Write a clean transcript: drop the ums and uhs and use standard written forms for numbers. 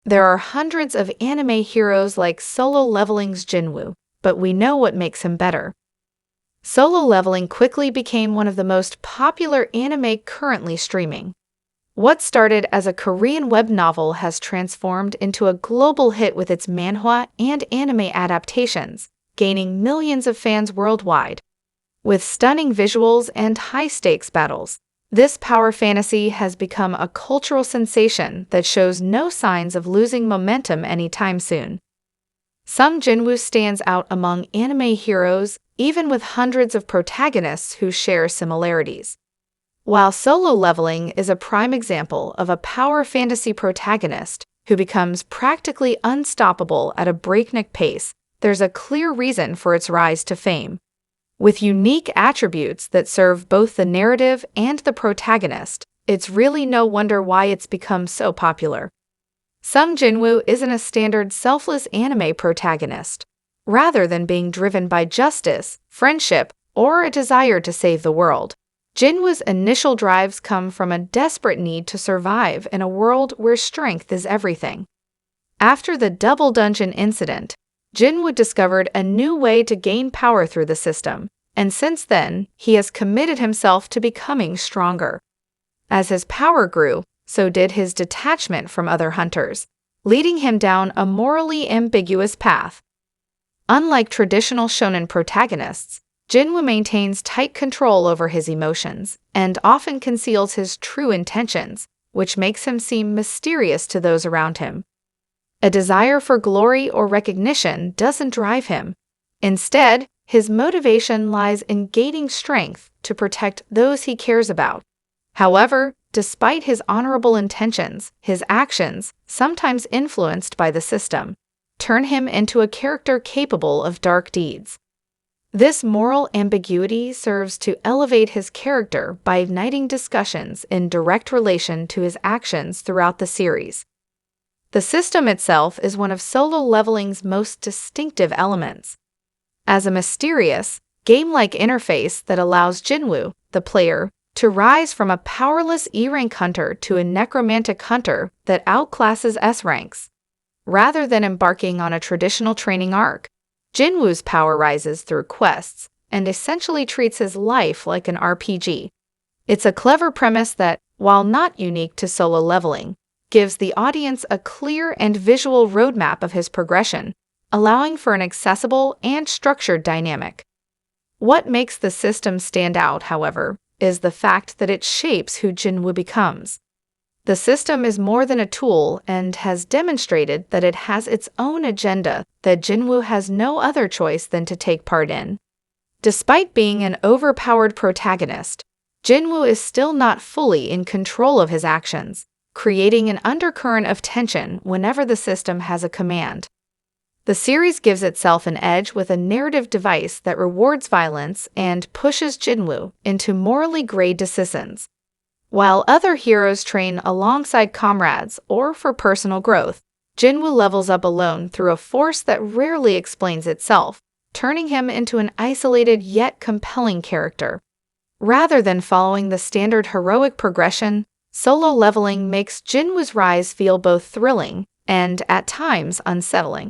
There are hundreds of anime heroes like Solo Leveling's Jinwoo, but we know what makes him better. Solo Leveling quickly became one of the most popular anime currently streaming. What started as a Korean web novel has transformed into a global hit with its manhwa and anime adaptations, gaining millions of fans worldwide. With stunning visuals and high-stakes battles, this power fantasy has become a cultural sensation that shows no signs of losing momentum anytime soon. Some Jinwoo stands out among anime heroes, even with hundreds of protagonists who share similarities. While Solo Leveling is a prime example of a power fantasy protagonist who becomes practically unstoppable at a breakneck pace, there's a clear reason for its rise to fame. With unique attributes that serve both the narrative and the protagonist, it's really no wonder why it's become so popular. Some Jinwoo isn't a standard selfless anime protagonist. Rather than being driven by justice, friendship, or a desire to save the world, Jinwoo's initial drives come from a desperate need to survive in a world where strength is everything. After the Double Dungeon incident, Jinwoo discovered a new way to gain power through the system, and since then, he has committed himself to becoming stronger. As his power grew, so did his detachment from other hunters, leading him down a morally ambiguous path. Unlike traditional shonen protagonists, Jinwoo maintains tight control over his emotions and often conceals his true intentions, which makes him seem mysterious to those around him. A desire for glory or recognition doesn't drive him. Instead, his motivation lies in gaining strength to protect those he cares about. However, despite his honorable intentions, his actions, sometimes influenced by the system, turn him into a character capable of dark deeds. This moral ambiguity serves to elevate his character by igniting discussions in direct relation to his actions throughout the series. The system itself is one of Solo Leveling's most distinctive elements. As a mysterious, game-like interface that allows Jinwoo, the player, to rise from a powerless E-rank hunter to a necromantic hunter that outclasses S ranks. Rather than embarking on a traditional training arc, Jinwoo's power rises through quests and essentially treats his life like an RPG. It's a clever premise that, while not unique to Solo Leveling, gives the audience a clear and visual roadmap of his progression, allowing for an accessible and structured dynamic. What makes the system stand out, however, is the fact that it shapes who Jinwoo becomes. The system is more than a tool and has demonstrated that it has its own agenda that Jinwoo has no other choice than to take part in. Despite being an overpowered protagonist, Jinwoo is still not fully in control of his actions, creating an undercurrent of tension whenever the system has a command. The series gives itself an edge with a narrative device that rewards violence and pushes Jinwoo into morally gray decisions. While other heroes train alongside comrades or for personal growth, Jinwoo levels up alone through a force that rarely explains itself, turning him into an isolated yet compelling character. Rather than following the standard heroic progression, Solo Leveling makes Jinwoo's rise feel both thrilling and, at times, unsettling.